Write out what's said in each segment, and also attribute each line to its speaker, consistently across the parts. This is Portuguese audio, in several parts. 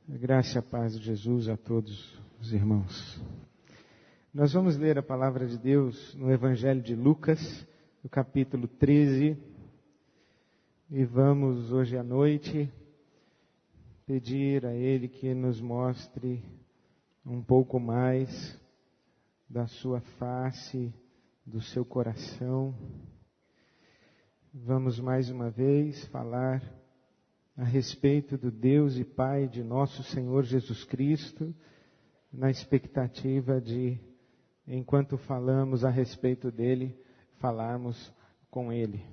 Speaker 1: A graça e a paz de Jesus a todos os irmãos. Nós vamos ler a palavra de Deus no Evangelho de Lucas, no capítulo 13. E vamos hoje à noite pedir a Ele que nos mostre um pouco mais da sua face, do seu coração. Vamos mais uma vez falar a respeito do Deus e Pai de nosso Senhor Jesus Cristo, na expectativa de, enquanto falamos a respeito dele, falarmos com ele.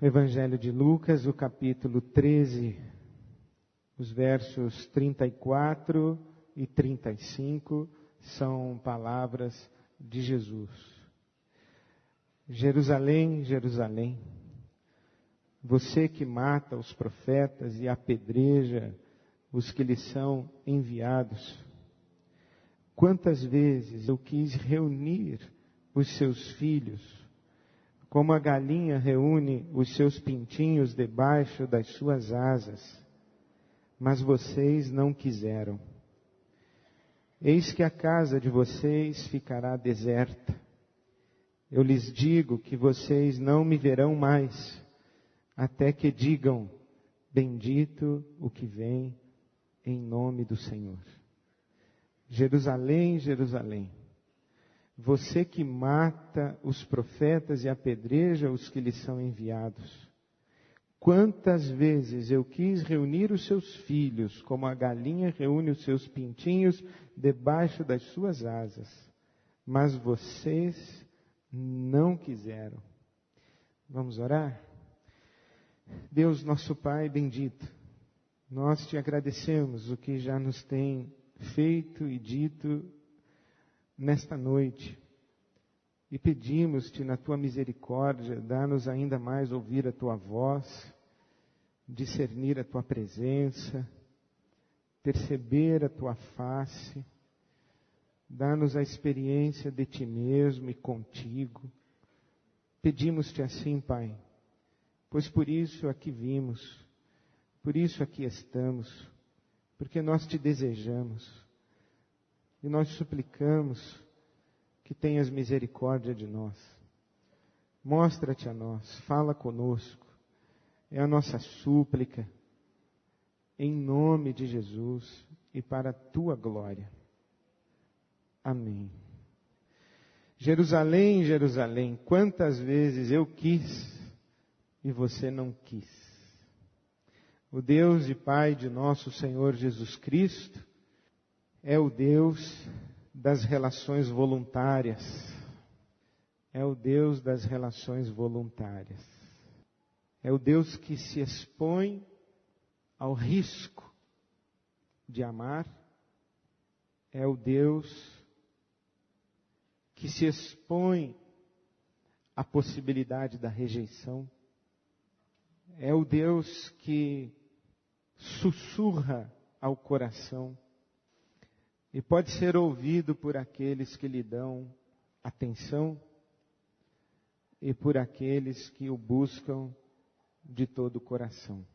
Speaker 1: O Evangelho de Lucas, o capítulo 13, os versos 34 e 35, são palavras de Jesus. Jerusalém, Jerusalém, você que mata os profetas e apedreja os que lhes são enviados. Quantas vezes eu quis reunir os seus filhos, como a galinha reúne os seus pintinhos debaixo das suas asas, mas vocês não quiseram. Eis que a casa de vocês ficará deserta. Eu lhes digo que vocês não me verão mais, até que digam, bendito o que vem em nome do Senhor. Jerusalém, Jerusalém, você que mata os profetas e apedreja os que lhes são enviados. Quantas vezes eu quis reunir os seus filhos, como a galinha reúne os seus pintinhos debaixo das suas asas, mas vocês não quiseram. Vamos orar? Deus, nosso Pai bendito, nós te agradecemos o que já nos tem feito e dito nesta noite. E pedimos-te na tua misericórdia, dá-nos ainda mais ouvir a tua voz, discernir a tua presença, perceber a tua face, dá-nos a experiência de ti mesmo e contigo. Pedimos-te assim, Pai, pois por isso aqui vimos, por isso aqui estamos, porque nós te desejamos e nós suplicamos que tenhas misericórdia de nós. Mostra-te a nós, fala conosco, é a nossa súplica, em nome de Jesus e para a tua glória. Amém. Jerusalém, Jerusalém, quantas vezes eu quis e você não quis. O Deus e Pai de nosso Senhor Jesus Cristo é o Deus das relações voluntárias. É o Deus das relações voluntárias. É o Deus que se expõe ao risco de amar. É o Deus que se expõe à possibilidade da rejeição. É o Deus que sussurra ao coração e pode ser ouvido por aqueles que lhe dão atenção e por aqueles que o buscam de todo o coração.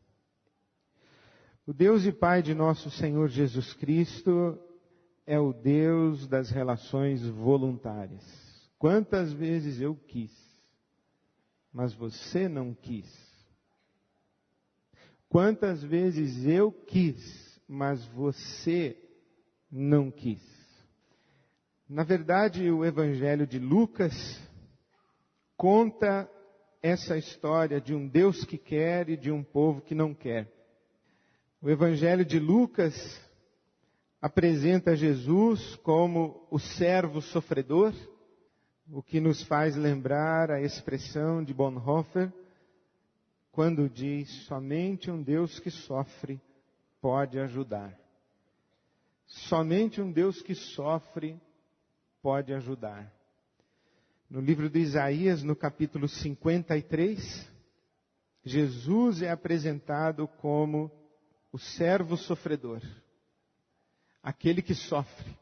Speaker 1: O Deus e Pai de nosso Senhor Jesus Cristo é o Deus das relações voluntárias. Quantas vezes eu quis, mas você não quis. Quantas vezes eu quis, mas você não quis. Na verdade, o Evangelho de Lucas conta essa história de um Deus que quer e de um povo que não quer. O Evangelho de Lucas apresenta Jesus como o servo sofredor, o que nos faz lembrar a expressão de Bonhoeffer, quando diz, somente um Deus que sofre pode ajudar. Somente um Deus que sofre pode ajudar. No livro de Isaías, no capítulo 53, Jesus é apresentado como o servo sofredor. Aquele que sofre.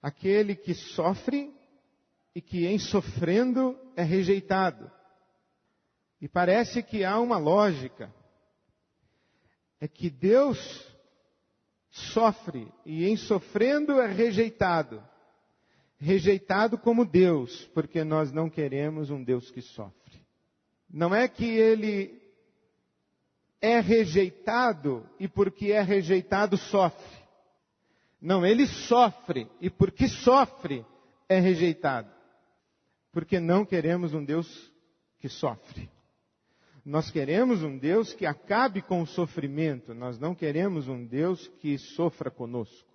Speaker 1: Aquele que sofre e que em sofrendo é rejeitado. E parece que há uma lógica. É que Deus sofre e em sofrendo é rejeitado. Rejeitado como Deus, porque nós não queremos um Deus que sofre. Não é que ele é rejeitado e porque é rejeitado sofre. Não, ele sofre e porque sofre é rejeitado. Porque não queremos um Deus que sofre. Nós queremos um Deus que acabe com o sofrimento. Nós não queremos um Deus que sofra conosco.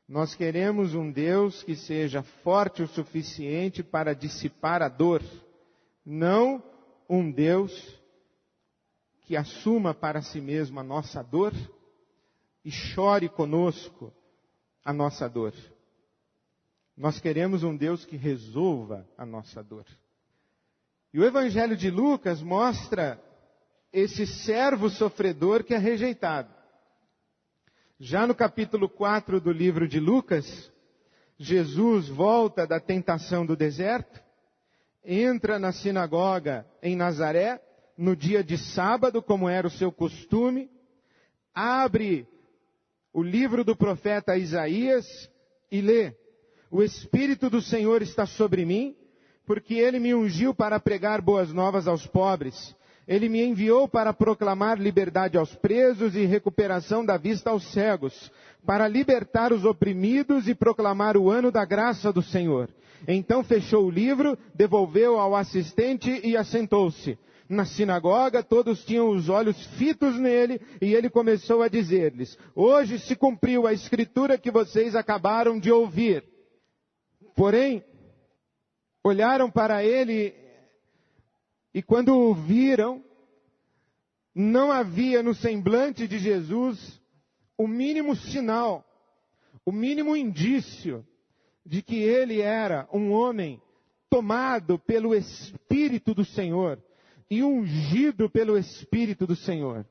Speaker 1: Nós queremos um Deus que seja forte o suficiente para dissipar a dor. Não um Deus que assuma para si mesmo a nossa dor e chore conosco a nossa dor. Nós queremos um Deus que resolva a nossa dor. E o Evangelho de Lucas mostra esse servo sofredor que é rejeitado. Já no capítulo 4 do livro de Lucas, Jesus volta da tentação do deserto, entra na sinagoga em Nazaré, no dia de sábado, como era o seu costume, abre o livro do profeta Isaías e lê: O Espírito do Senhor está sobre mim, porque Ele me ungiu para pregar boas novas aos pobres. Ele me enviou para proclamar liberdade aos presos e recuperação da vista aos cegos, para libertar os oprimidos e proclamar o ano da graça do Senhor. Então fechou o livro, devolveu ao assistente e assentou-se. Na sinagoga, todos tinham os olhos fitos nele, e ele começou a dizer-lhes: Hoje se cumpriu a escritura que vocês acabaram de ouvir. Porém, olharam para ele, e quando o viram, não havia no semblante de Jesus o mínimo sinal, o mínimo indício de que ele era um homem tomado pelo Espírito do Senhor e ungido pelo Espírito do Senhor.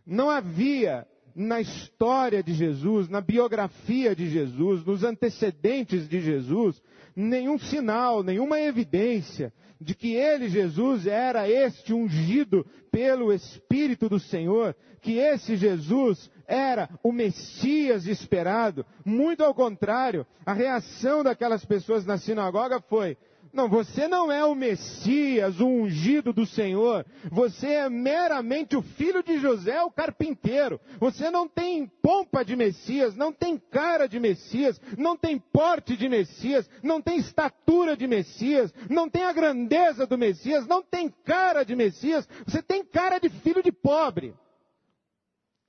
Speaker 1: Não havia na história de Jesus, na biografia de Jesus, nos antecedentes de Jesus, nenhum sinal, nenhuma evidência de que ele, Jesus, era este ungido pelo Espírito do Senhor, que esse Jesus era o Messias esperado. Muito ao contrário, a reação daquelas pessoas na sinagoga foi: não, você não é o Messias, o ungido do Senhor. Você é meramente o filho de José, o carpinteiro. Você não tem pompa de Messias, não tem cara de Messias, não tem porte de Messias, não tem estatura de Messias, não tem a grandeza do Messias, não tem cara de Messias. Você tem cara de filho de pobre.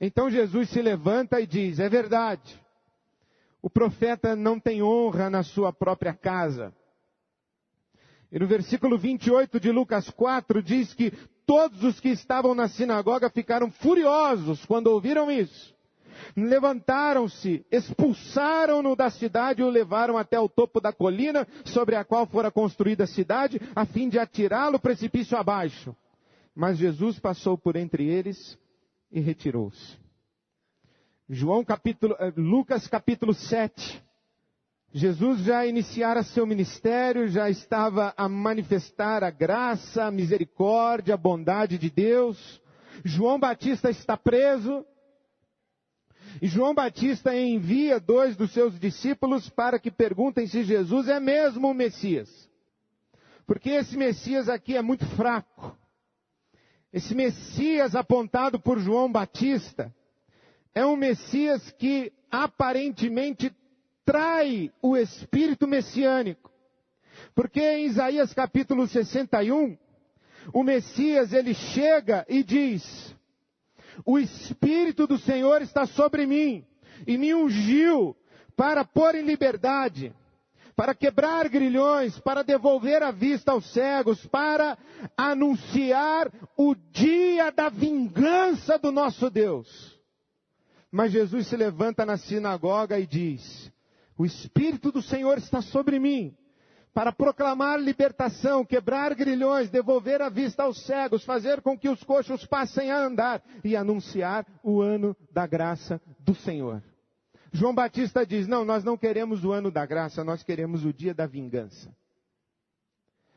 Speaker 1: Então Jesus se levanta e diz: é verdade. O profeta não tem honra na sua própria casa. E no versículo 28 de Lucas 4 diz que todos os que estavam na sinagoga ficaram furiosos quando ouviram isso. Levantaram-se, expulsaram-no da cidade e o levaram até o topo da colina sobre a qual fora construída a cidade, a fim de atirá-lo precipício abaixo. Mas Jesus passou por entre eles e retirou-se. Lucas capítulo 7. Jesus já iniciara seu ministério, já estava a manifestar a graça, a misericórdia, a bondade de Deus. João Batista está preso. E João Batista envia 2 dos seus discípulos para que perguntem se Jesus é mesmo o Messias. Porque esse Messias aqui é muito fraco. Esse Messias apontado por João Batista é um Messias que aparentemente trai o espírito messiânico. Porque em Isaías capítulo 61, o Messias ele chega e diz: o Espírito do Senhor está sobre mim e me ungiu para pôr em liberdade, para quebrar grilhões, para devolver a vista aos cegos, para anunciar o dia da vingança do nosso Deus. Mas Jesus se levanta na sinagoga e diz: o Espírito do Senhor está sobre mim, para proclamar libertação, quebrar grilhões, devolver a vista aos cegos, fazer com que os coxos passem a andar e anunciar o ano da graça do Senhor. João Batista diz: não, nós não queremos o ano da graça, nós queremos o dia da vingança.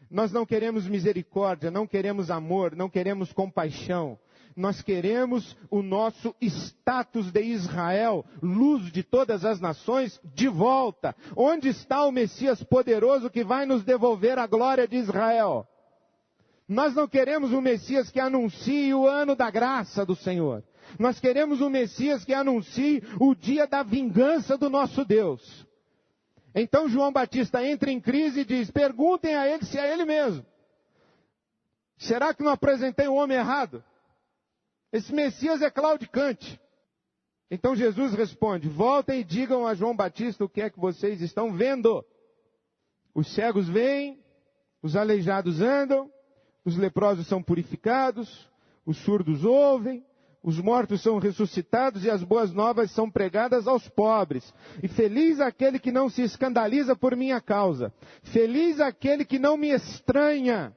Speaker 1: Nós não queremos misericórdia, não queremos amor, não queremos compaixão. Nós queremos o nosso status de Israel, luz de todas as nações, de volta. Onde está o Messias poderoso que vai nos devolver a glória de Israel? Nós não queremos um Messias que anuncie o ano da graça do Senhor. Nós queremos um Messias que anuncie o dia da vingança do nosso Deus. Então João Batista entra em crise e diz, perguntem a ele se é ele mesmo. Será que não apresentei o homem errado? Esse Messias é claudicante. Então Jesus responde, voltem e digam a João Batista o que é que vocês estão vendo. Os cegos veem, os aleijados andam, os leprosos são purificados, os surdos ouvem, os mortos são ressuscitados e as boas novas são pregadas aos pobres. E feliz aquele que não se escandaliza por minha causa. Feliz aquele que não me estranha.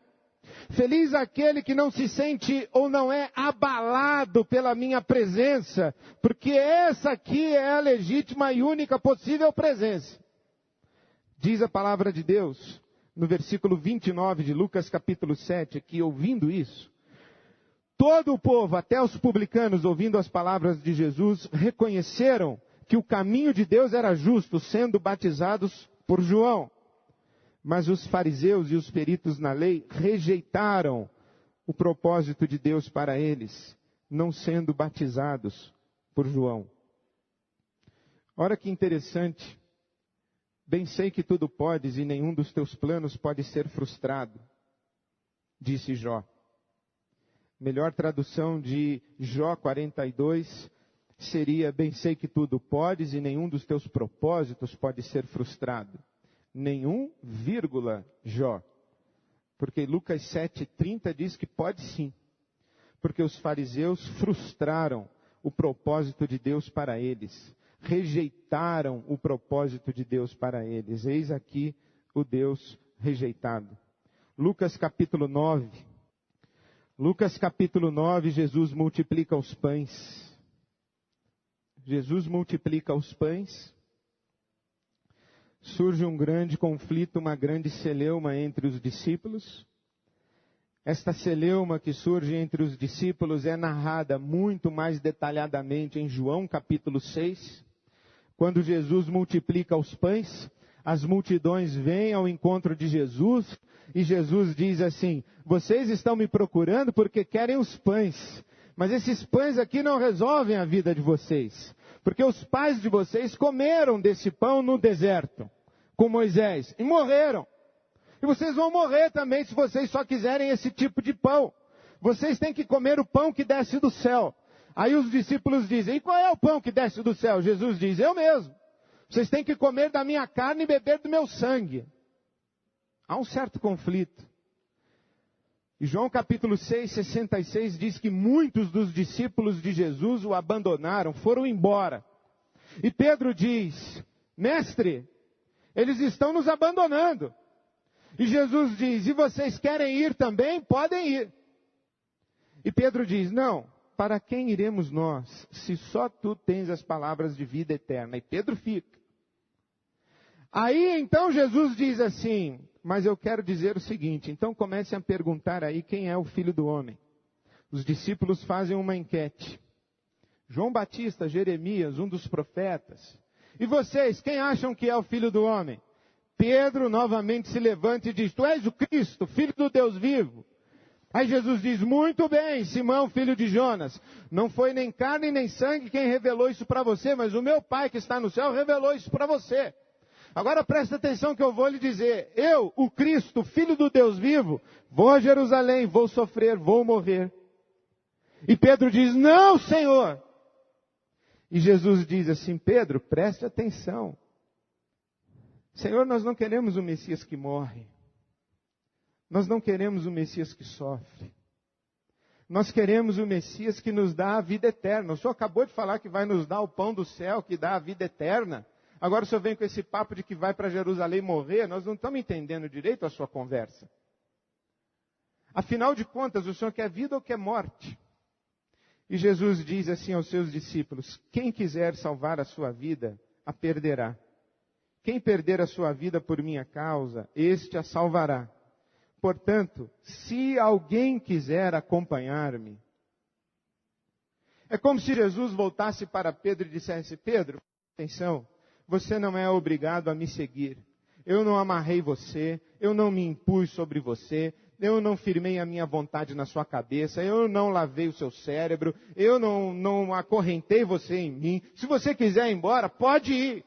Speaker 1: Feliz aquele que não se sente ou não é abalado pela minha presença. Porque essa aqui é a legítima e única possível presença. Diz a palavra de Deus, no versículo 29 de Lucas capítulo 7, que ouvindo isso, todo o povo, até os publicanos, ouvindo as palavras de Jesus, reconheceram que o caminho de Deus era justo, sendo batizados por João. Mas os fariseus e os peritos na lei rejeitaram o propósito de Deus para eles, não sendo batizados por João. Olha que interessante. Bem sei que tudo podes e nenhum dos teus planos pode ser frustrado, disse Jó. Melhor tradução de Jó 42 seria, bem sei que tudo podes e nenhum dos teus propósitos pode ser frustrado. Nenhum, vírgula, Jó. Porque Lucas 7,30 diz que pode sim. Porque os fariseus frustraram o propósito de Deus para eles. Rejeitaram o propósito de Deus para eles. Eis aqui o Deus rejeitado. Lucas capítulo 9. Lucas capítulo 9, Jesus multiplica os pães. Jesus multiplica os pães. Surge um grande conflito, uma grande celeuma entre os discípulos. Esta celeuma que surge entre os discípulos é narrada muito mais detalhadamente em João capítulo 6. Quando Jesus multiplica os pães, as multidões vêm ao encontro de Jesus. E Jesus diz assim, vocês estão me procurando porque querem os pães. Mas esses pães aqui não resolvem a vida de vocês. Porque os pais de vocês comeram desse pão no deserto, com Moisés, e morreram. E vocês vão morrer também se vocês só quiserem esse tipo de pão. Vocês têm que comer o pão que desce do céu. Aí os discípulos dizem, e qual é o pão que desce do céu? Jesus diz, eu mesmo. Vocês têm que comer da minha carne e beber do meu sangue. Há um certo conflito. E João capítulo 6, 66 diz que muitos dos discípulos de Jesus o abandonaram, foram embora. E Pedro diz, mestre, eles estão nos abandonando. E Jesus diz, e vocês querem ir também? Podem ir. E Pedro diz, não, para quem iremos nós, se só tu tens as palavras de vida eterna? E Pedro fica. Aí então Jesus diz assim, mas eu quero dizer o seguinte, então comecem a perguntar aí quem é o Filho do Homem. Os discípulos fazem uma enquete. João Batista, Jeremias, um dos profetas. E vocês, quem acham que é o Filho do Homem? Pedro novamente se levanta e diz, tu és o Cristo, Filho do Deus vivo. Aí Jesus diz, muito bem, Simão, filho de Jonas. Não foi nem carne nem sangue quem revelou isso para você, mas o meu Pai que está no céu revelou isso para você. Agora presta atenção que eu vou lhe dizer. Eu, o Cristo, Filho do Deus vivo, vou a Jerusalém, vou sofrer, vou morrer. E Pedro diz, não, Senhor. E Jesus diz assim, Pedro, preste atenção. Senhor, nós não queremos o Messias que morre. Nós não queremos o Messias que sofre. Nós queremos o Messias que nos dá a vida eterna. O Senhor acabou de falar que vai nos dar o pão do céu, que dá a vida eterna. Agora o Senhor vem com esse papo de que vai para Jerusalém morrer. Nós não estamos entendendo direito a sua conversa. Afinal de contas, o Senhor quer vida ou quer morte? E Jesus diz assim aos seus discípulos, quem quiser salvar a sua vida, a perderá. Quem perder a sua vida por minha causa, este a salvará. Portanto, se alguém quiser acompanhar-me, É como se Jesus voltasse para Pedro e dissesse: Pedro, atenção, você não é obrigado a me seguir. Eu não amarrei você, eu não me impus sobre você, eu não firmei a minha vontade na sua cabeça, eu não lavei o seu cérebro, eu não acorrentei você em mim. Se você quiser ir embora, pode ir,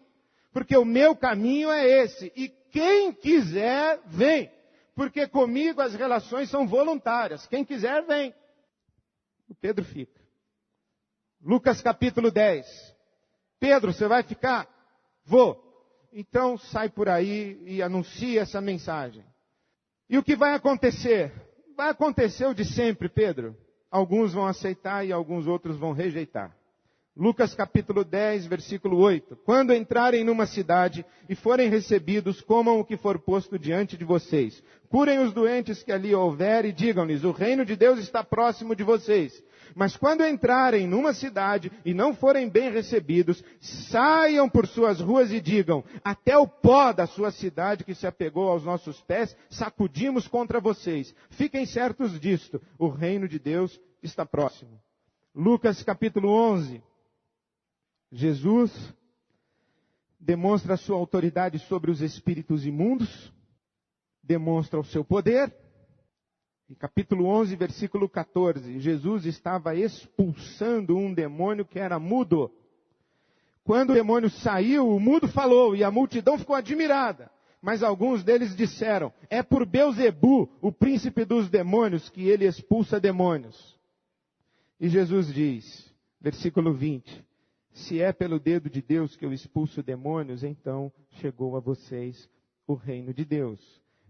Speaker 1: porque o meu caminho é esse. E quem quiser, vem, porque comigo as relações são voluntárias. Quem quiser, vem. O Pedro fica. Lucas capítulo 10. Pedro, você vai ficar? Vou. Então sai por aí e anuncia essa mensagem. E o que vai acontecer? Vai acontecer o de sempre, Pedro. Alguns vão aceitar e alguns outros vão rejeitar. Lucas capítulo 10, versículo 8. Quando entrarem numa cidade e forem recebidos, comam o que for posto diante de vocês. Curem os doentes que ali houver e digam-lhes: o reino de Deus está próximo de vocês. Mas quando entrarem numa cidade e não forem bem recebidos, saiam por suas ruas e digam: até o pó da sua cidade que se apegou aos nossos pés, sacudimos contra vocês. Fiquem certos disto, o reino de Deus está próximo. Lucas capítulo 11. Jesus demonstra a sua autoridade sobre os espíritos imundos, demonstra o seu poder. Em capítulo 11, versículo 14, Jesus estava expulsando um demônio que era mudo. Quando o demônio saiu, o mudo falou e a multidão ficou admirada. Mas alguns deles disseram: é por Belzebu, o príncipe dos demônios, que ele expulsa demônios. E Jesus diz, versículo 20, se é pelo dedo de Deus que eu expulso demônios, então chegou a vocês o reino de Deus.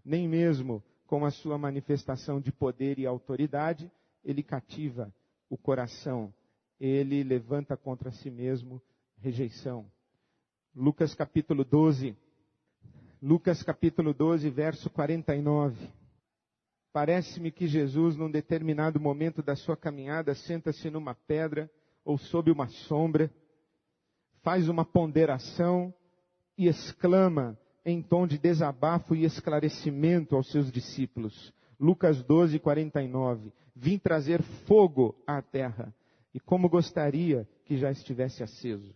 Speaker 1: Nem mesmo com a sua manifestação de poder e autoridade, ele cativa o coração. Ele levanta contra si mesmo rejeição. Lucas capítulo 12. Lucas capítulo 12, verso 49. Parece-me que Jesus, num determinado momento da sua caminhada, senta-se numa pedra ou sob uma sombra, faz uma ponderação e exclama em tom de desabafo e esclarecimento aos seus discípulos. Lucas 12, 49. Vim trazer fogo à terra, e como gostaria que já estivesse aceso.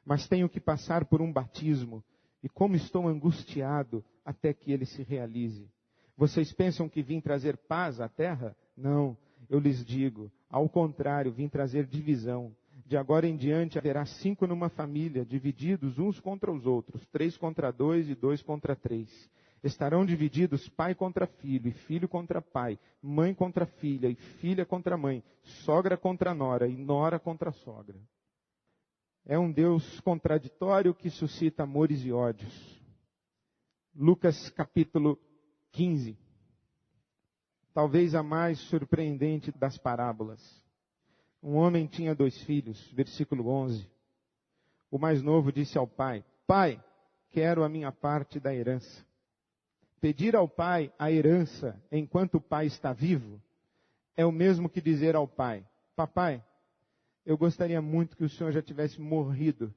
Speaker 1: Mas tenho que passar por um batismo, e como estou angustiado até que ele se realize. Vocês pensam que vim trazer paz à terra? Não, eu lhes digo, ao contrário, vim trazer divisão. De agora em diante haverá 5 numa família, divididos uns contra os outros, 3 contra 2 e 2 contra 3. Estarão divididos pai contra filho, e filho contra pai, mãe contra filha, e filha contra mãe, sogra contra nora, e nora contra sogra. É um Deus contraditório que suscita amores e ódios. Lucas capítulo 15. Talvez a mais surpreendente das parábolas. Um homem tinha 2 filhos, versículo 11. O mais novo disse ao pai: Pai, quero a minha parte da herança. Pedir ao pai a herança enquanto o pai está vivo é o mesmo que dizer ao pai: Papai, eu gostaria muito que o senhor já tivesse morrido,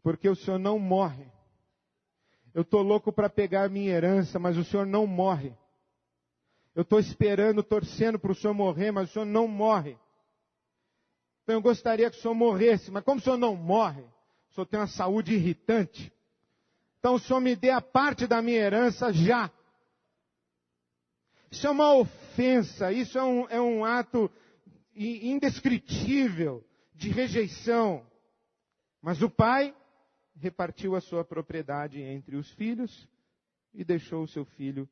Speaker 1: porque o senhor não morre. Eu estou louco para pegar a minha herança, mas o senhor não morre. Eu estou esperando, torcendo para o senhor morrer, mas o senhor não morre. Então eu gostaria que o senhor morresse, mas como o senhor não morre, o senhor tem uma saúde irritante, então o senhor me dê a parte da minha herança já. Isso é uma ofensa, isso é um ato indescritível de rejeição. Mas o pai repartiu a sua propriedade entre os filhos e deixou o seu filho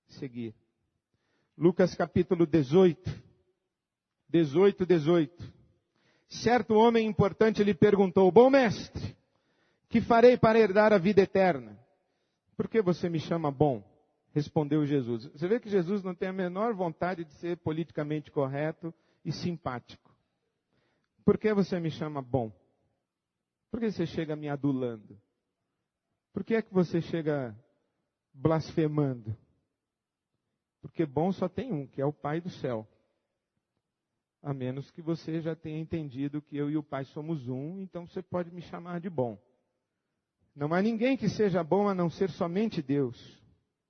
Speaker 1: seguir. Lucas capítulo 18. 18. Certo homem importante lhe perguntou: Bom mestre, que farei para herdar a vida eterna? Por que você me chama bom? Respondeu Jesus. Você vê que Jesus não tem a menor vontade de ser politicamente correto e simpático. Por que você me chama bom? Por que você chega me adulando? Por que é que você chega blasfemando? Porque bom só tem um, que é o Pai do céu. A menos que você já tenha entendido que eu e o Pai somos um, então você pode me chamar de bom. Não há ninguém que seja bom a não ser somente Deus.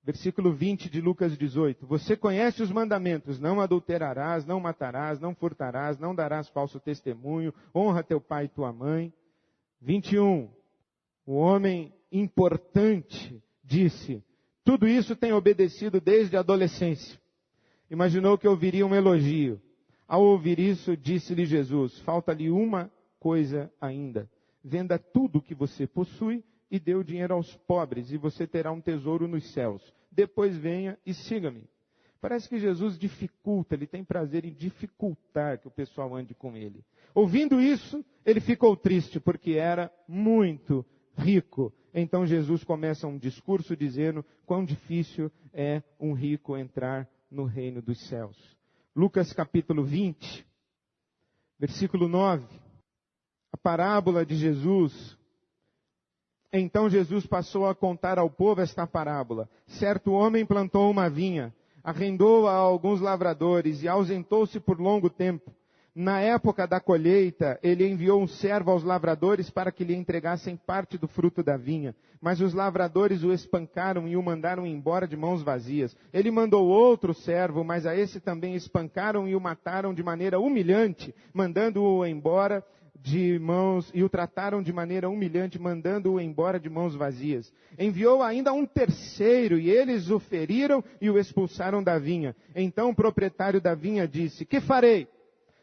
Speaker 1: Versículo 20 de Lucas 18. Você conhece os mandamentos: não adulterarás, não matarás, não furtarás, não darás falso testemunho, honra teu pai e tua mãe. 21. O homem importante disse: tudo isso tem obedecido desde a adolescência. Imaginou que ouviria um elogio. Ao ouvir isso, disse-lhe Jesus: falta-lhe uma coisa ainda. Venda tudo o que você possui e dê o dinheiro aos pobres, e você terá um tesouro nos céus. Depois venha e siga-me. Parece que Jesus dificulta, ele tem prazer em dificultar que o pessoal ande com ele. Ouvindo isso, ele ficou triste, porque era muito rico. Então Jesus começa um discurso dizendo quão difícil é um rico entrar no reino dos céus. Lucas capítulo 20, versículo 9. A parábola de Jesus. Então Jesus passou a contar ao povo esta parábola. Certo homem plantou uma vinha, arrendou-a a alguns lavradores e ausentou-se por longo tempo. Na época da colheita, ele enviou um servo aos lavradores para que lhe entregassem parte do fruto da vinha. Mas os lavradores o espancaram e o mandaram embora de mãos vazias. Ele mandou outro servo, mas a esse também espancaram e o mataram de maneira humilhante, mandando-o embora de mãos, e o trataram de maneira humilhante, mandando-o embora de mãos vazias. Enviou ainda um terceiro, e eles o feriram e o expulsaram da vinha. Então o proprietário da vinha disse: que farei?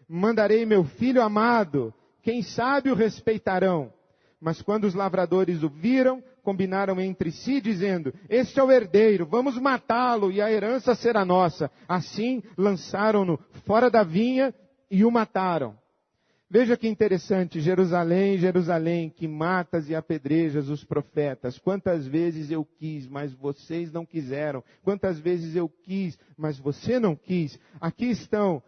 Speaker 1: Mandarei meu filho amado, quem sabe o respeitarão. Mas quando os lavradores o viram, combinaram entre si, dizendo: este é o herdeiro, vamos matá-lo e a herança será nossa. Assim lançaram-no fora da vinha e o mataram. Veja que interessante: Jerusalém, Jerusalém, que matas e apedrejas os profetas. Quantas vezes eu quis, mas vocês não quiseram. Quantas vezes eu quis, mas você não quis. Aqui estão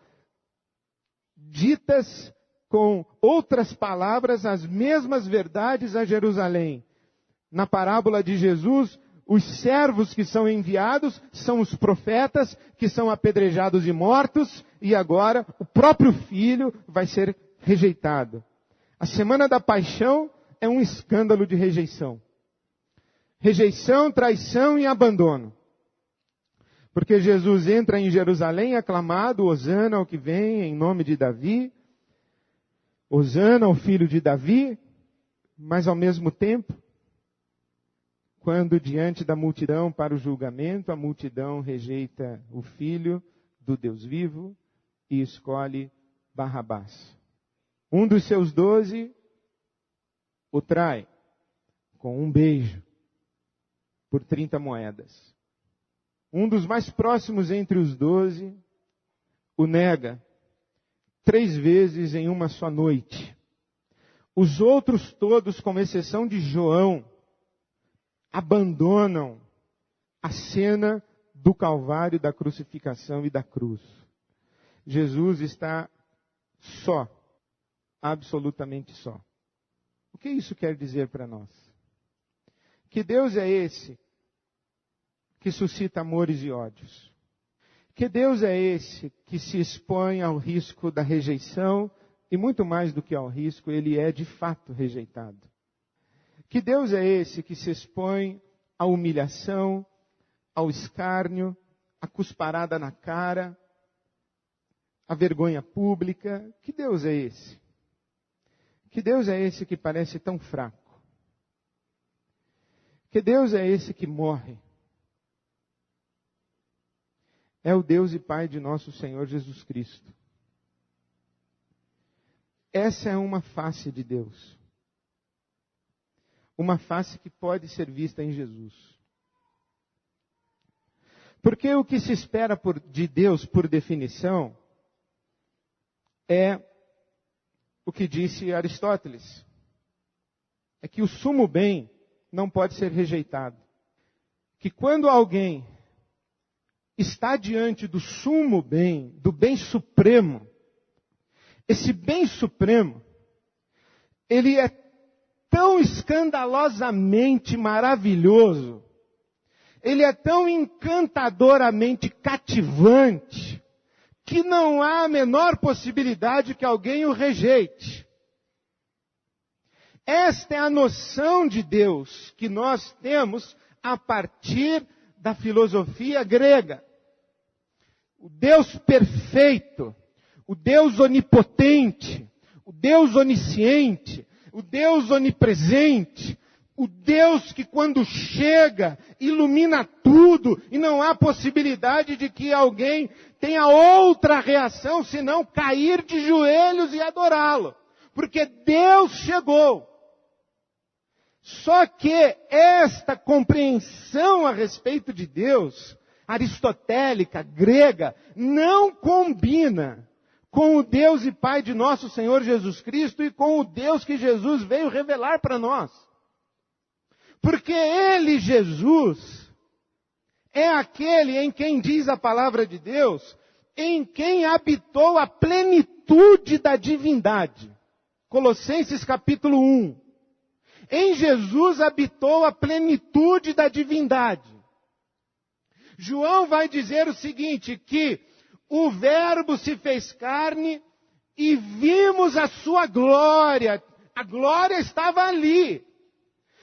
Speaker 1: ditas com outras palavras as mesmas verdades a Jerusalém. Na parábola de Jesus, os servos que são enviados são os profetas que são apedrejados e mortos, e agora o próprio filho vai ser rejeitado. A semana da paixão é um escândalo de rejeição. Rejeição, traição e abandono. Porque Jesus entra em Jerusalém aclamado: Hosana ao que vem em nome de Davi. Hosana ao filho de Davi. Mas ao mesmo tempo, quando diante da multidão para o julgamento, a multidão rejeita o filho do Deus vivo e escolhe Barrabás. Um dos seus 12 o trai com um beijo por 30 moedas. Um dos mais próximos entre os 12 o nega 3 vezes em uma só noite. Os outros todos, com exceção de João, abandonam a cena do Calvário, da crucificação e da cruz. Jesus está só, absolutamente só. O que isso quer dizer para nós? Que Deus é esse que suscita amores e ódios. Que Deus é esse que se expõe ao risco da rejeição, e muito mais do que ao risco, ele é de fato rejeitado. Que Deus é esse que se expõe à humilhação, ao escárnio, à cusparada na cara, à vergonha pública. Que Deus é esse? Que Deus é esse que parece tão fraco? Que Deus é esse que morre? É o Deus e Pai de nosso Senhor Jesus Cristo. Essa é uma face de Deus. Uma face que pode ser vista em Jesus. Porque o que se espera de Deus, por definição, é o que disse Aristóteles. É que o sumo bem não pode ser rejeitado. Que quando alguém está diante do sumo bem, do bem supremo, esse bem supremo, ele é tão escandalosamente maravilhoso, ele é tão encantadoramente cativante, que não há a menor possibilidade que alguém o rejeite. Esta é a noção de Deus que nós temos a partir da filosofia grega. O Deus perfeito, o Deus onipotente, o Deus onisciente, o Deus onipresente, o Deus que quando chega, ilumina tudo e não há possibilidade de que alguém tenha outra reação senão cair de joelhos e adorá-lo. Porque Deus chegou. Só que esta compreensão a respeito de Deus, aristotélica, grega, não combina com o Deus e Pai de nosso Senhor Jesus Cristo e com o Deus que Jesus veio revelar para nós. Porque Ele, Jesus, é aquele em quem diz a palavra de Deus, em quem habitou a plenitude da divindade. Colossenses capítulo 1. Em Jesus habitou a plenitude da divindade. João vai dizer o seguinte, que o Verbo se fez carne e vimos a sua glória. A glória estava ali.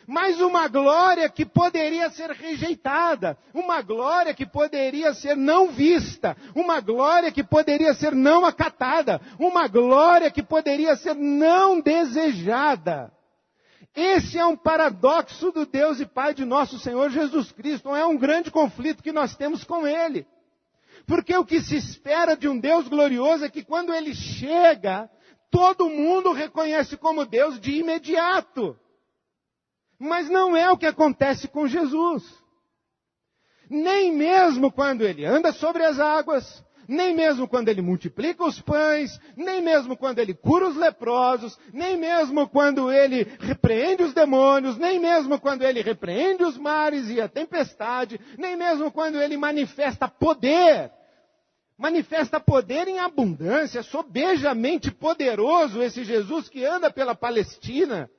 Speaker 1: Mas uma glória que poderia ser rejeitada, uma glória que poderia ser não vista, uma glória que poderia ser não acatada, uma glória que poderia ser não desejada. Esse é um paradoxo do Deus e Pai de nosso Senhor Jesus Cristo, é um grande conflito que nós temos com Ele. Porque o que se espera de um Deus glorioso é que quando Ele chega, todo mundo o reconhece como Deus de imediato. Mas não é o que acontece com Jesus. Nem mesmo quando Ele anda sobre as águas, nem mesmo quando Ele multiplica os pães, nem mesmo quando Ele cura os leprosos, nem mesmo quando Ele repreende os demônios, nem mesmo quando Ele repreende os mares e a tempestade, nem mesmo quando Ele manifesta poder em abundância, sobejamente poderoso esse Jesus que anda pela Palestina.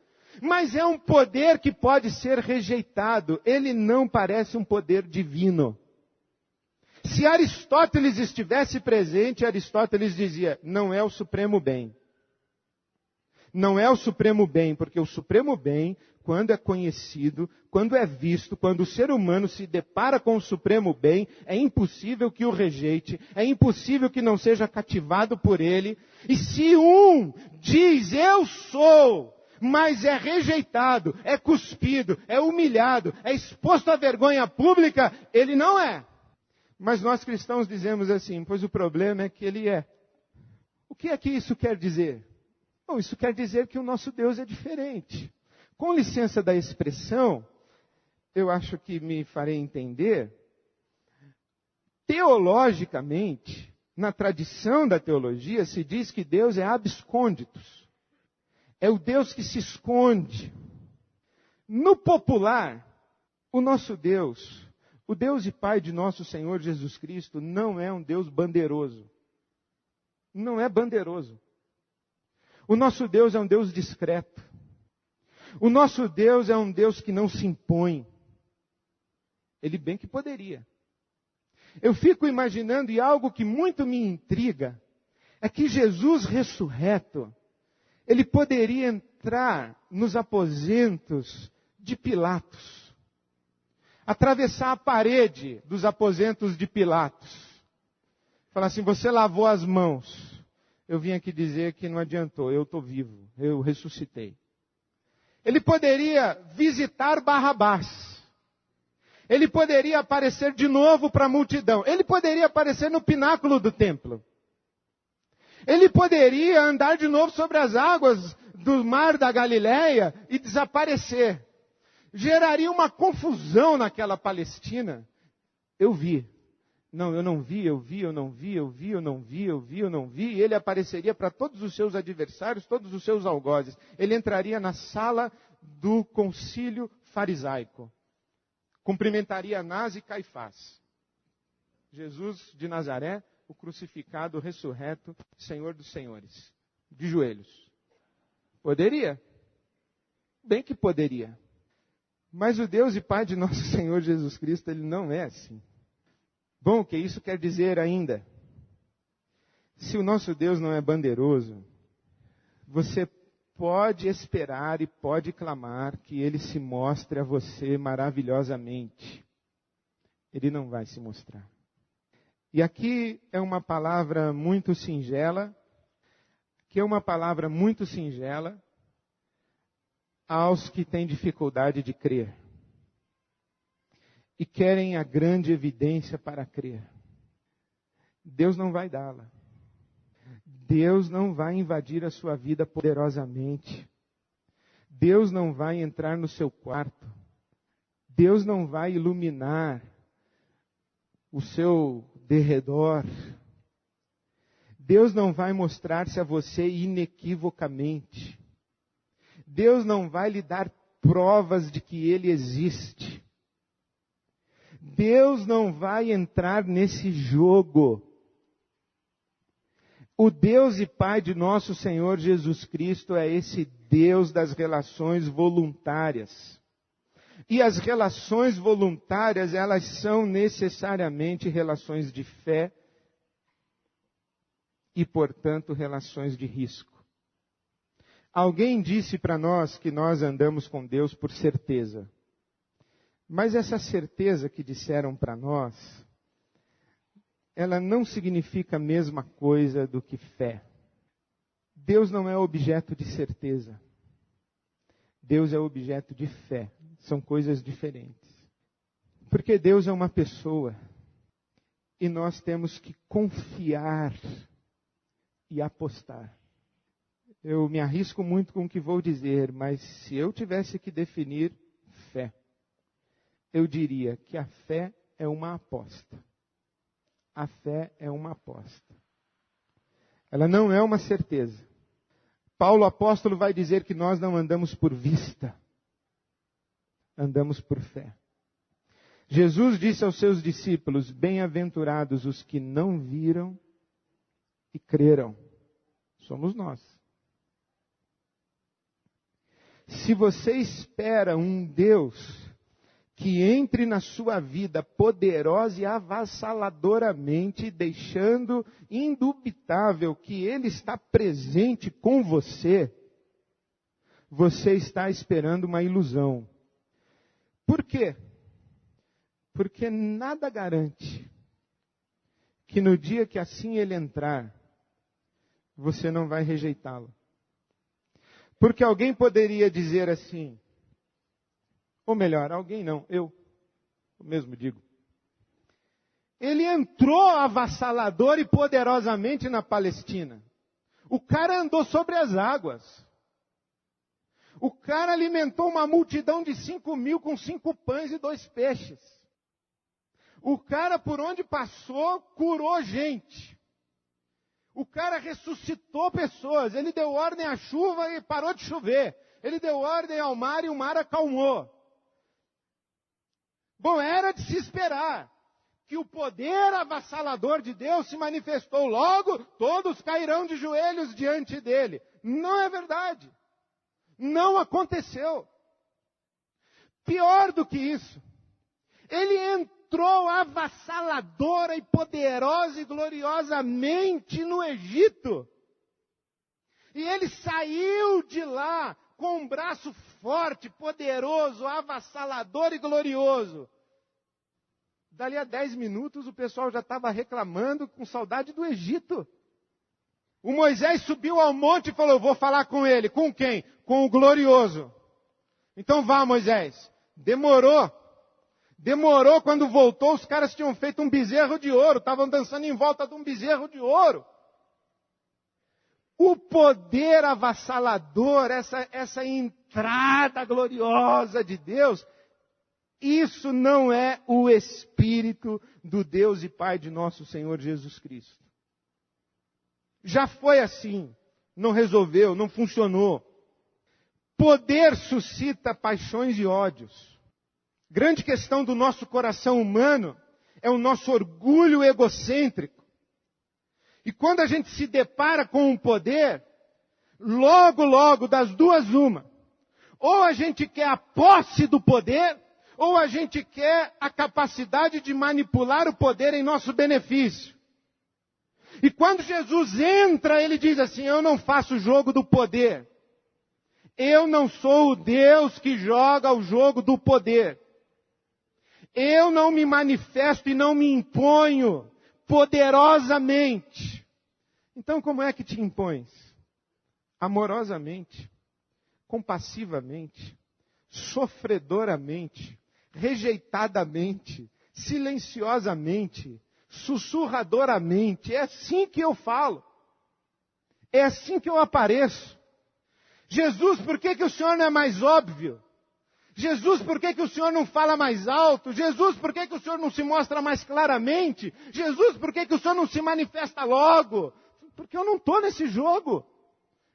Speaker 1: Mas é um poder que pode ser rejeitado. Ele não parece um poder divino. Se Aristóteles estivesse presente, Aristóteles dizia, não é o supremo bem. Não é o supremo bem, porque o supremo bem, quando é conhecido, quando é visto, quando o ser humano se depara com o supremo bem, é impossível que o rejeite, é impossível que não seja cativado por ele. E se um diz, eu sou, mas é rejeitado, é cuspido, é humilhado, é exposto à vergonha pública, ele não é. Mas nós cristãos dizemos assim, pois o problema é que ele é. O que é que isso quer dizer? Bom, isso quer dizer que o nosso Deus é diferente. Com licença da expressão, eu acho que me farei entender, teologicamente, na tradição da teologia, se diz que Deus é abscônditos. É o Deus que se esconde. No popular, o nosso Deus, o Deus e Pai de nosso Senhor Jesus Cristo, não é um Deus bandeiroso. Não é bandeiroso. O nosso Deus é um Deus discreto. O nosso Deus é um Deus que não se impõe. Ele bem que poderia. Eu fico imaginando, e algo que muito me intriga, é que Jesus ressurreto, ele poderia entrar nos aposentos de Pilatos. Atravessar a parede dos aposentos de Pilatos. Falar assim, você lavou as mãos. Eu vim aqui dizer que não adiantou, eu estou vivo, eu ressuscitei. Ele poderia visitar Barrabás. Ele poderia aparecer de novo para a multidão. Ele poderia aparecer no pináculo do templo. Ele poderia andar de novo sobre as águas do mar da Galileia e desaparecer. Geraria uma confusão naquela Palestina. Eu vi. Não, eu não vi, eu vi, eu não vi, eu vi, eu não vi, eu vi, eu não vi. E ele apareceria para todos os seus adversários, todos os seus algozes. Ele entraria na sala do concílio farisaico. Cumprimentaria Anás e Caifás. Jesus de Nazaré, o crucificado, o ressurreto, Senhor dos senhores. De joelhos. Poderia? Bem que poderia. Mas o Deus e Pai de nosso Senhor Jesus Cristo, Ele não é assim. Bom, o que isso quer dizer ainda? Se o nosso Deus não é bandeiroso, você pode esperar e pode clamar que Ele se mostre a você maravilhosamente. Ele não vai se mostrar. E aqui é uma palavra muito singela, aos que têm dificuldade de crer. E querem a grande evidência para crer. Deus não vai dá-la. Deus não vai invadir a sua vida poderosamente. Deus não vai entrar no seu quarto. Deus não vai iluminar o seu derredor. Deus não vai mostrar-se a você inequivocamente. Deus não vai lhe dar provas de que Ele existe. Deus não vai entrar nesse jogo. O Deus e Pai de nosso Senhor Jesus Cristo é esse Deus das relações voluntárias. E as relações voluntárias, elas são necessariamente relações de fé e, portanto, relações de risco. Alguém disse para nós que nós andamos com Deus por certeza. Mas essa certeza que disseram para nós, ela não significa a mesma coisa do que fé. Deus não é objeto de certeza. Deus é objeto de fé. São coisas diferentes. Porque Deus é uma pessoa. E nós temos que confiar e apostar. Eu me arrisco muito com o que vou dizer, mas se eu tivesse que definir fé, eu diria que a fé é uma aposta. A fé é uma aposta. Ela não é uma certeza. Paulo apóstolo vai dizer que nós não andamos por vista. Andamos por fé. Jesus disse aos seus discípulos, bem-aventurados os que não viram e creram. Somos nós. Se você espera um Deus que entre na sua vida poderosa e avassaladoramente, deixando indubitável que Ele está presente com você, você está esperando uma ilusão. Por quê? Porque nada garante que no dia que assim Ele entrar, você não vai rejeitá-lo. Porque alguém poderia dizer assim, ou melhor, alguém não, eu mesmo digo. Ele entrou avassalador e poderosamente na Palestina. O cara andou sobre as águas. O cara alimentou uma multidão de 5.000 com 5 pães e 2 peixes. O cara, por onde passou, curou gente. O cara ressuscitou pessoas. Ele deu ordem à chuva e parou de chover. Ele deu ordem ao mar e o mar acalmou. Bom, era de se esperar que o poder avassalador de Deus se manifestou. Logo, todos cairão de joelhos diante dele. Não é verdade. Não aconteceu. Pior do que isso. Ele entrou avassaladora e poderosa e gloriosamente no Egito. E ele saiu de lá com um braço forte, poderoso, avassalador e glorioso. Dali a 10 minutos o pessoal já estava reclamando com saudade do Egito. O Moisés subiu ao monte e falou, vou falar com ele. Com quem? Com o glorioso. Então vá, Moisés. Demorou. Quando voltou, os caras tinham feito um bezerro de ouro. Estavam dançando em volta de um bezerro de ouro. O poder avassalador, essa entrada gloriosa de Deus, isso não é o Espírito do Deus e Pai de nosso Senhor Jesus Cristo. Já foi assim, não resolveu, não funcionou. Poder suscita paixões e ódios. Grande questão do nosso coração humano é o nosso orgulho egocêntrico. E quando a gente se depara com um poder, logo, das duas uma. Ou a gente quer a posse do poder, ou a gente quer a capacidade de manipular o poder em nosso benefício. E quando Jesus entra, ele diz assim, eu não faço o jogo do poder. Eu não sou o Deus que joga o jogo do poder. Eu não me manifesto e não me imponho poderosamente. Então como é que te impões? Amorosamente, compassivamente, sofredoramente, rejeitadamente, silenciosamente, sussurradoramente. É assim que eu falo. É assim que eu apareço. Jesus, por que o Senhor não é mais óbvio? Jesus, por que o Senhor não fala mais alto? Jesus, por que o Senhor não se mostra mais claramente? Jesus, por que o Senhor não se manifesta logo? Porque eu não estou nesse jogo.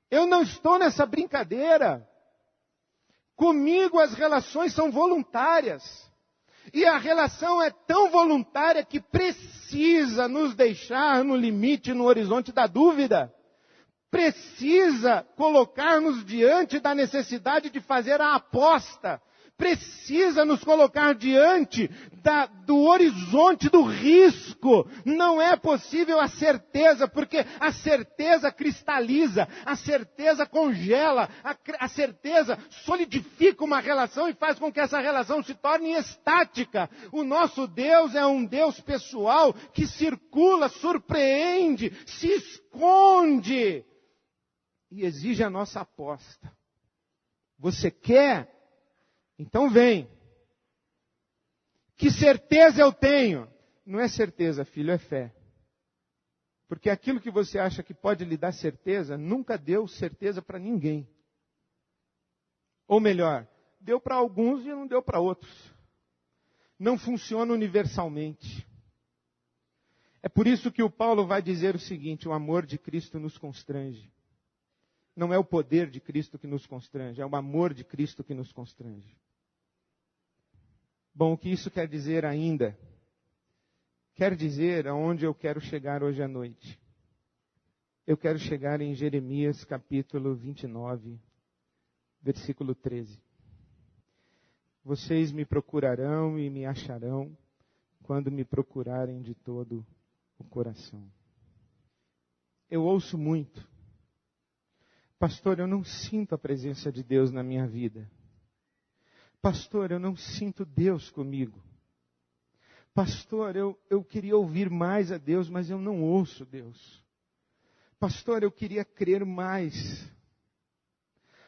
Speaker 1: Eu não estou nessa brincadeira. Comigo as relações são voluntárias. E a relação é tão voluntária que precisa nos deixar no limite, no horizonte da dúvida. Precisa colocar-nos diante da necessidade de fazer a aposta. Precisa nos colocar diante do horizonte do risco. Não é possível a certeza, porque a certeza cristaliza, a certeza congela, a certeza solidifica uma relação e faz com que essa relação se torne estática. O nosso Deus é um Deus pessoal que circula, surpreende, se esconde e exige a nossa aposta. Você quer? Então vem. Que certeza eu tenho? Não é certeza, filho, é fé. Porque aquilo que você acha que pode lhe dar certeza, nunca deu certeza para ninguém. Ou melhor, deu para alguns e não deu para outros. Não funciona universalmente. É por isso que o Paulo vai dizer o seguinte: o amor de Cristo nos constrange. Não é o poder de Cristo que nos constrange, é o amor de Cristo que nos constrange. Bom, o que isso quer dizer ainda? Quer dizer aonde eu quero chegar hoje à noite. Eu quero chegar em Jeremias capítulo 29, versículo 13. Vocês me procurarão e me acharão quando me procurarem de todo o coração. Eu ouço muito: pastor, eu não sinto a presença de Deus na minha vida. Pastor, eu não sinto Deus comigo. Pastor, eu queria ouvir mais a Deus, mas eu não ouço Deus. Pastor, eu queria crer mais.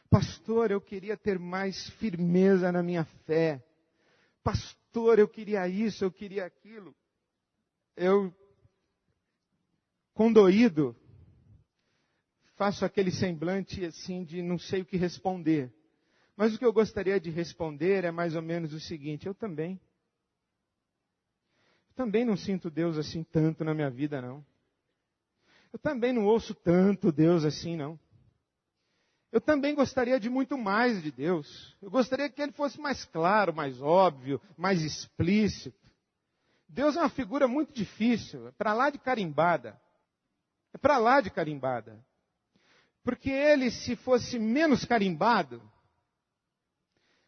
Speaker 1: Pastor, eu queria ter mais firmeza na minha fé. Pastor, eu queria isso, eu queria aquilo. Eu, condoído, faço aquele semblante assim de não sei o que responder. Mas o que eu gostaria de responder é mais ou menos o seguinte: eu também não sinto Deus assim tanto na minha vida, não. Eu também não ouço tanto Deus assim, não. Eu também gostaria de muito mais de Deus. Eu gostaria que Ele fosse mais claro, mais óbvio, mais explícito. Deus é uma figura muito difícil, é para lá de carimbada. É para lá de carimbada. Porque Ele, se fosse menos carimbado,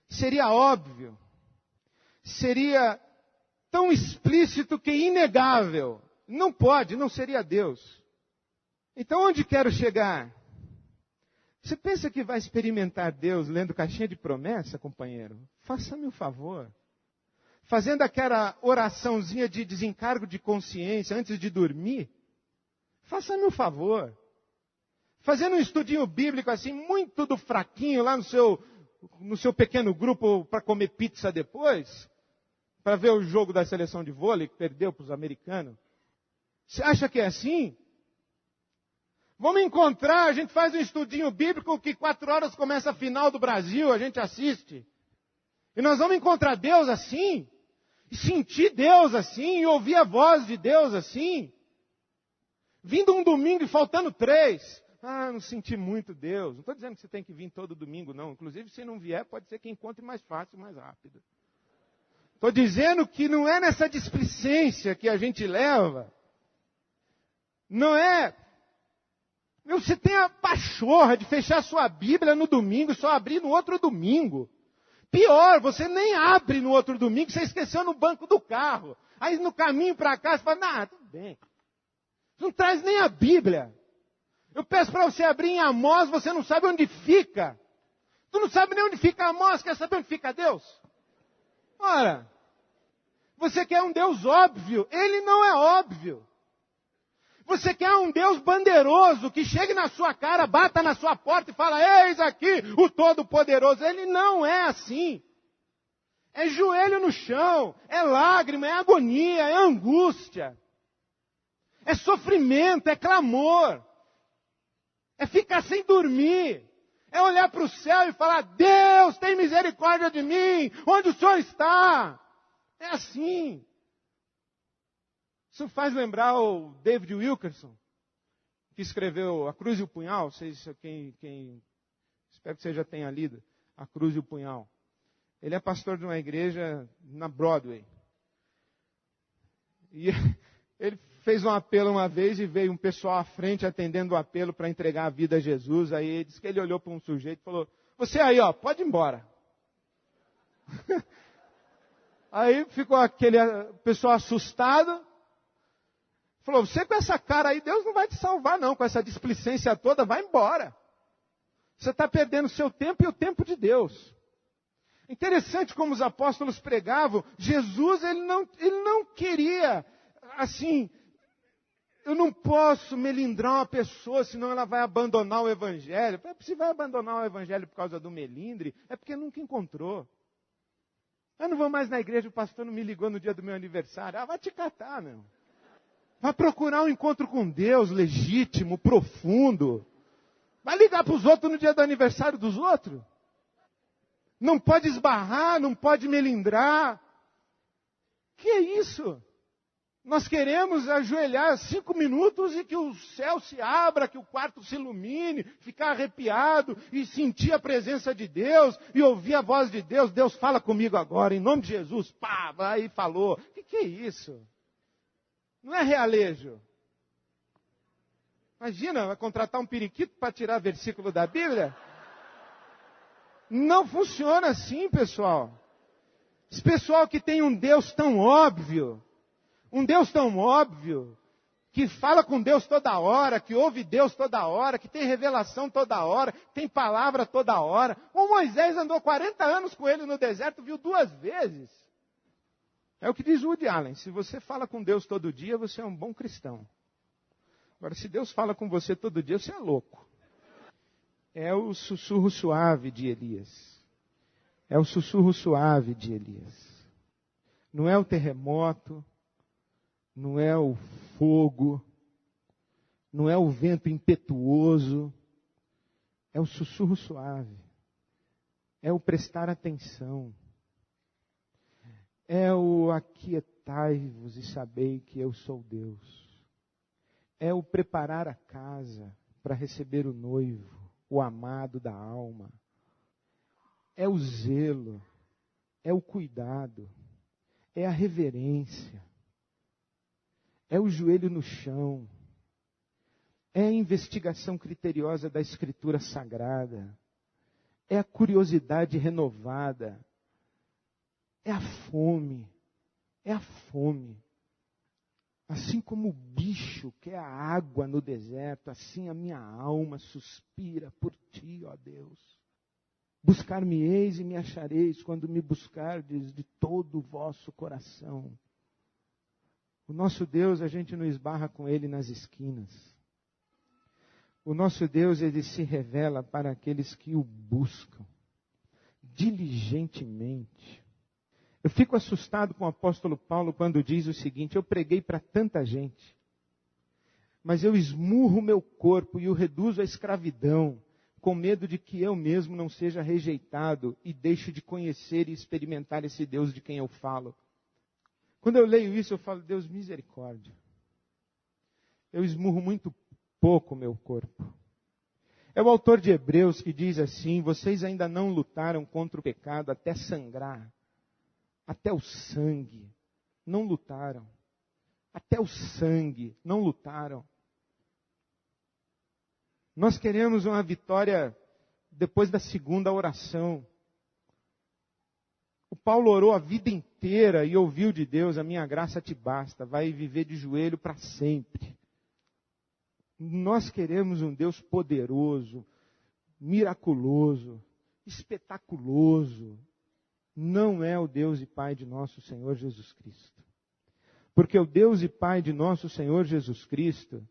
Speaker 1: seria óbvio, seria tão explícito que inegável. Não pode, não seria Deus. Então onde quero chegar? Você pensa que vai experimentar Deus lendo caixinha de promessa, companheiro? Faça-me um favor. Fazendo aquela oraçãozinha de desencargo de consciência antes de dormir? Faça-me um favor. Fazendo um estudinho bíblico assim, muito do fraquinho lá no seu pequeno grupo para comer pizza depois, para ver o jogo da seleção de vôlei que perdeu para os americanos. Você acha que é assim? Vamos encontrar, a gente faz um estudinho bíblico que 4 horas começa a final do Brasil, a gente assiste. E nós vamos encontrar Deus assim, e sentir Deus assim, e ouvir a voz de Deus assim. Vindo um domingo e faltando 3. Ah, não senti muito Deus. Não estou dizendo que você tem que vir todo domingo, não. Inclusive, se não vier, pode ser que encontre mais fácil, mais rápido. Estou dizendo que não é nessa displicência que a gente leva. Não é. Você tem a pachorra de fechar sua Bíblia no domingo e só abrir no outro domingo. Pior, você nem abre no outro domingo, você esqueceu no banco do carro. Aí no caminho para cá, você fala, tudo bem. Você não traz nem a Bíblia. Eu peço para você abrir em Amós, você não sabe onde fica. Tu não sabe nem onde fica Amós, quer saber onde fica Deus? Ora, Você quer um Deus óbvio? Ele não é óbvio. Você quer um Deus bandeiroso, que chegue na sua cara, bata na sua porta e fala, eis aqui o Todo-Poderoso. Ele não é assim. É joelho no chão, é lágrima, é agonia, é angústia. É sofrimento, é clamor. É ficar sem dormir. É olhar para o céu e falar, Deus, tem misericórdia de mim. Onde o Senhor está? É assim. Isso faz lembrar o David Wilkerson, que escreveu A Cruz e o Punhal. Espero que você já tenha lido A Cruz e o Punhal. Ele é pastor de uma igreja na Broadway. E ele fez um apelo uma vez e veio um pessoal à frente atendendo o apelo para entregar a vida a Jesus. Aí ele disse que ele olhou para um sujeito e falou, você aí, ó, pode ir embora. Aí ficou aquele pessoal assustado. Falou, você com essa cara aí, Deus não vai te salvar não, com essa displicência toda, vai embora. Você está perdendo o seu tempo e o tempo de Deus. Interessante como os apóstolos pregavam, Jesus, ele não queria, assim, eu não posso melindrar uma pessoa, senão ela vai abandonar o Evangelho. Se vai abandonar o Evangelho por causa do melindre, é porque nunca encontrou. Eu não vou mais na igreja, o pastor não me ligou no dia do meu aniversário. Ah, vai te catar, meu. Vai procurar um encontro com Deus legítimo, profundo. Vai ligar para os outros no dia do aniversário dos outros. Não pode esbarrar, não pode melindrar. Que é isso? Nós queremos ajoelhar 5 minutos e que o céu se abra, que o quarto se ilumine, ficar arrepiado e sentir a presença de Deus e ouvir a voz de Deus. Deus fala comigo agora, em nome de Jesus. Pá, vai e falou. Que é isso? Não é realejo. Imagina, vai contratar um periquito para tirar versículo da Bíblia? Não funciona assim, pessoal. Esse pessoal que tem um Deus tão óbvio, que fala com Deus toda hora, que ouve Deus toda hora, que tem revelação toda hora, tem palavra toda hora. O Moisés andou 40 anos com ele no deserto, viu 2 vezes. É o que diz Woody Allen, se você fala com Deus todo dia, você é um bom cristão. Agora, se Deus fala com você todo dia, você é louco. É o sussurro suave de Elias. É o sussurro suave de Elias. Não é o terremoto, não é o fogo, não é o vento impetuoso, é o sussurro suave. É o prestar atenção. É o aquietai-vos e sabei que eu sou Deus. É o preparar a casa para receber o noivo, o amado da alma. É o zelo, é o cuidado, é a reverência, é o joelho no chão, é a investigação criteriosa da Escritura Sagrada, é a curiosidade renovada, é a fome, é a fome. Assim como o bicho quer a água no deserto, assim a minha alma suspira por ti, ó Deus. Buscar-me-eis e me achareis quando me buscardes de todo o vosso coração. O nosso Deus, a gente não esbarra com Ele nas esquinas. O nosso Deus, Ele se revela para aqueles que o buscam diligentemente. Eu fico assustado com o apóstolo Paulo quando diz o seguinte: eu preguei para tanta gente, mas eu esmurro meu corpo e o reduzo à escravidão, com medo de que eu mesmo não seja rejeitado e deixe de conhecer e experimentar esse Deus de quem eu falo. Quando eu leio isso, eu falo, Deus, misericórdia. Eu esmurro muito pouco o meu corpo. É o autor de Hebreus que diz assim: vocês ainda não lutaram contra o pecado até sangrar. Até o sangue, não lutaram. Até o sangue, não lutaram. Nós queremos uma vitória depois da segunda oração. O Paulo orou a vida inteira e ouviu de Deus: a minha graça te basta, vai viver de joelho para sempre. Nós queremos um Deus poderoso, miraculoso, espetaculoso. não é o Deus e Pai de nosso Senhor Jesus Cristo. Porque o Deus e Pai de nosso Senhor Jesus Cristo,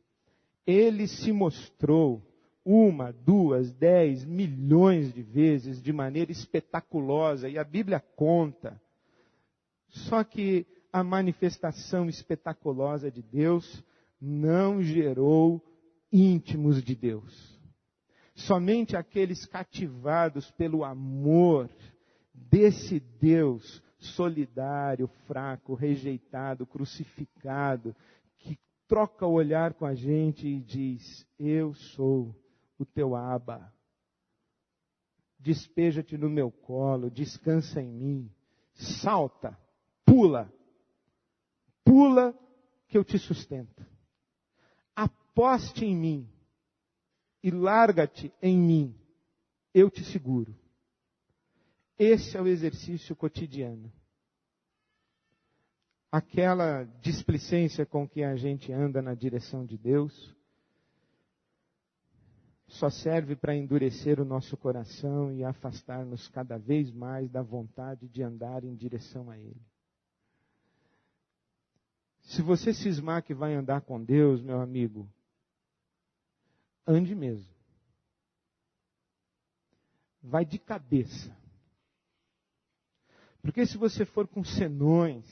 Speaker 1: Ele se mostrou 1, 2, 10 milhões de vezes de maneira espetaculosa, e a Bíblia conta. Só que a manifestação espetaculosa de Deus não gerou íntimos de Deus. Somente aqueles cativados pelo amor desse Deus solidário, fraco, rejeitado, crucificado, que troca o olhar com a gente e diz: eu sou o teu Abba. Despeja-te no meu colo, descansa em mim, salta, pula que eu te sustento. Aposte em mim e larga-te em mim, eu te seguro. Esse é o exercício cotidiano. Aquela displicência com que a gente anda na direção de Deus só serve para endurecer o nosso coração e afastar-nos cada vez mais da vontade de andar em direção a Ele. Se você cismar que vai andar com Deus, meu amigo, ande mesmo. Vai de cabeça. Porque se você for com senões,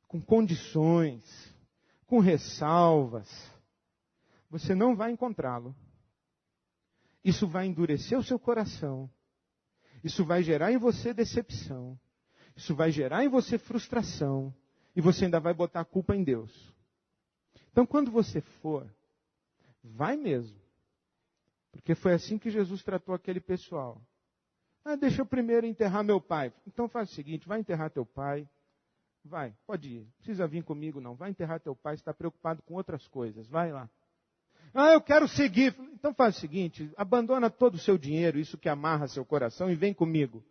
Speaker 1: com condições, com ressalvas, você não vai encontrá-lo. Isso vai endurecer o seu coração. Isso vai gerar em você decepção. Isso vai gerar em você frustração. E você ainda vai botar a culpa em Deus. Então, quando você for, vai mesmo. Porque foi assim que Jesus tratou aquele pessoal. Deixa eu primeiro enterrar meu pai. Então faz o seguinte, vai enterrar teu pai. Vai, pode ir. Não precisa vir comigo não. Vai enterrar teu pai, você está preocupado com outras coisas. Vai lá. Eu quero seguir. Então faz o seguinte, abandona todo o seu dinheiro, isso que amarra seu coração, e vem comigo.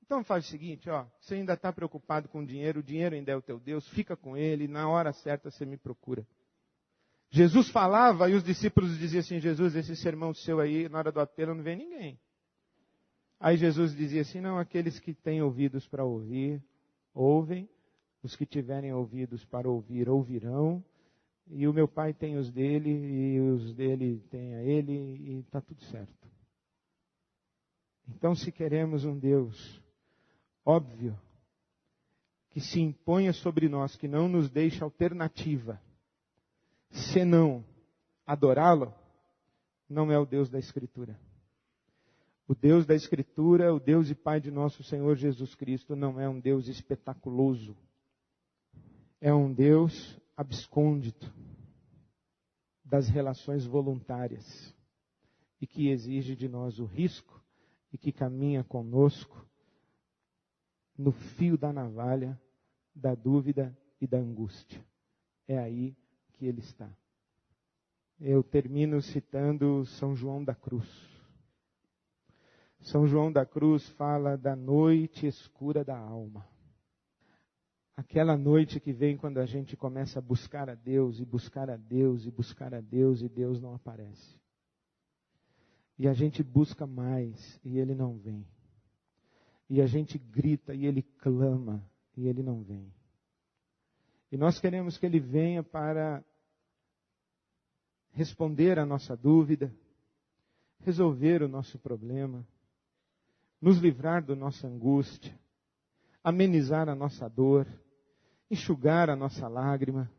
Speaker 1: Então faz o seguinte, você ainda está preocupado com o dinheiro ainda é o teu Deus, fica com ele, na hora certa você me procura. Jesus falava e os discípulos diziam assim: Jesus, esse sermão seu aí, na hora do apelo não vem ninguém. Aí Jesus dizia assim: não, aqueles que têm ouvidos para ouvir, ouvem, os que tiverem ouvidos para ouvir, ouvirão, e o meu Pai tem os dele, e os dele têm a ele, e está tudo certo. Então, se queremos um Deus óbvio, que se imponha sobre nós, que não nos deixe alternativa, senão adorá-lo, não é o Deus da Escritura. O Deus da Escritura, o Deus e Pai de nosso Senhor Jesus Cristo, não é um Deus espetaculoso. É um Deus abscôndito das relações voluntárias e que exige de nós o risco e que caminha conosco no fio da navalha, da dúvida e da angústia. É aí que Ele está. Eu termino citando São João da Cruz. São João da Cruz fala da noite escura da alma. Aquela noite que vem quando a gente começa a buscar a Deus, e buscar a Deus, e buscar a Deus, e Deus não aparece. E a gente busca mais, e Ele não vem. E a gente grita, e Ele clama, e Ele não vem. E nós queremos que Ele venha para responder à nossa dúvida, resolver o nosso problema, nos livrar da nossa angústia, amenizar a nossa dor, enxugar a nossa lágrima.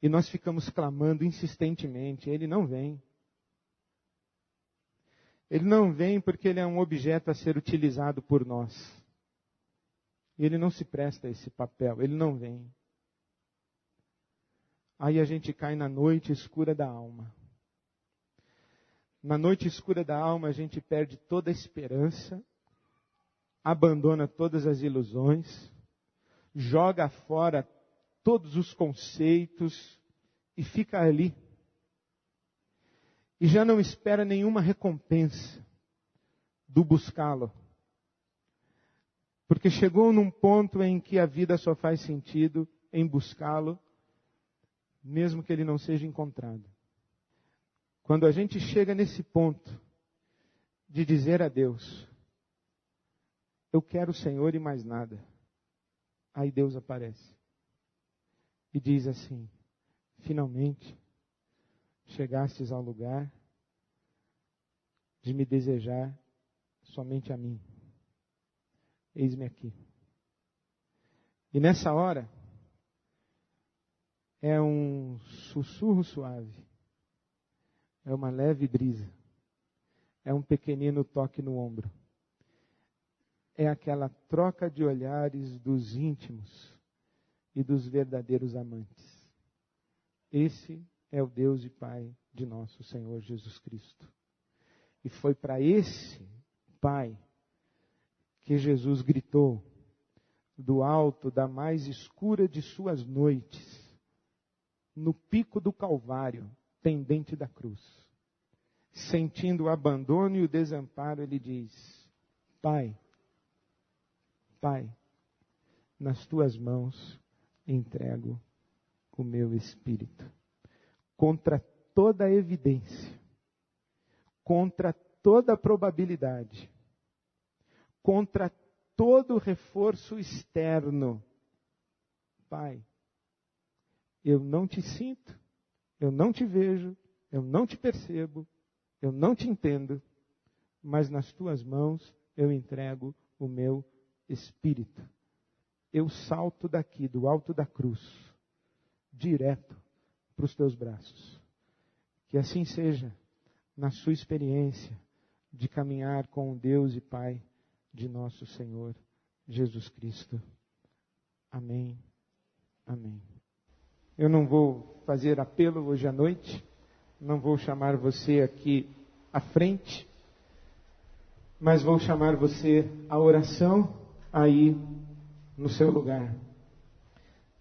Speaker 1: E nós ficamos clamando insistentemente, Ele não vem. Ele não vem porque Ele é um objeto a ser utilizado por nós. Ele não se presta a esse papel, Ele não vem. Aí a gente cai na noite escura da alma. Na noite escura da alma a gente perde toda a esperança, abandona todas as ilusões, joga fora todos os conceitos e fica ali. E já não espera nenhuma recompensa do buscá-lo. Porque chegou num ponto em que a vida só faz sentido em buscá-lo, mesmo que ele não seja encontrado. Quando a gente chega nesse ponto, de dizer a Deus: eu quero o Senhor e mais nada. Aí Deus aparece e diz assim: finalmente chegastes ao lugar de me desejar somente a mim. Eis-me aqui. E nessa hora, é um sussurro suave, é uma leve brisa, é um pequenino toque no ombro, é aquela troca de olhares dos íntimos e dos verdadeiros amantes. Esse é o Deus e Pai de nosso Senhor Jesus Cristo. E foi para esse Pai que Jesus gritou do alto da mais escura de suas noites, no pico do Calvário, pendente da cruz. Sentindo o abandono e o desamparo, ele diz: Pai, Pai, nas tuas mãos entrego o meu espírito. Contra toda a evidência, contra toda a probabilidade, contra todo reforço externo, Pai, eu não te sinto, eu não te vejo, eu não te percebo, eu não te entendo, mas nas tuas mãos eu entrego o meu espírito. Eu salto daqui, do alto da cruz, direto para os teus braços. Que assim seja na sua experiência de caminhar com o Deus e Pai de nosso Senhor Jesus Cristo. Amém. Amém. Eu não vou fazer apelo hoje à noite, não vou chamar você aqui à frente, mas vou chamar você à oração aí no seu lugar.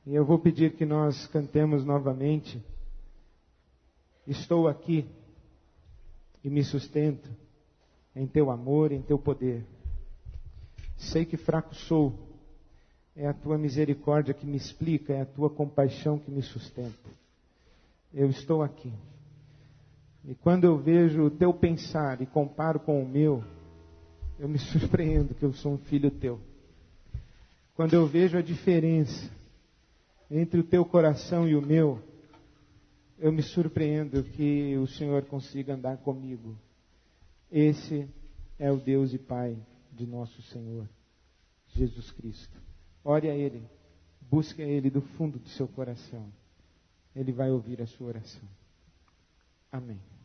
Speaker 1: E eu vou pedir que nós cantemos novamente: estou aqui e me sustento em teu amor, em teu poder. Sei que fraco sou, é a tua misericórdia que me explica, é a tua compaixão que me sustenta. Eu estou aqui. E quando eu vejo o teu pensar e comparo com o meu, eu me surpreendo que eu sou um filho teu. Quando eu vejo a diferença entre o teu coração e o meu, eu me surpreendo que o Senhor consiga andar comigo. Esse é o Deus e Pai de nosso Senhor Jesus Cristo. Ore a Ele, busque a Ele do fundo do seu coração. Ele vai ouvir a sua oração. Amém.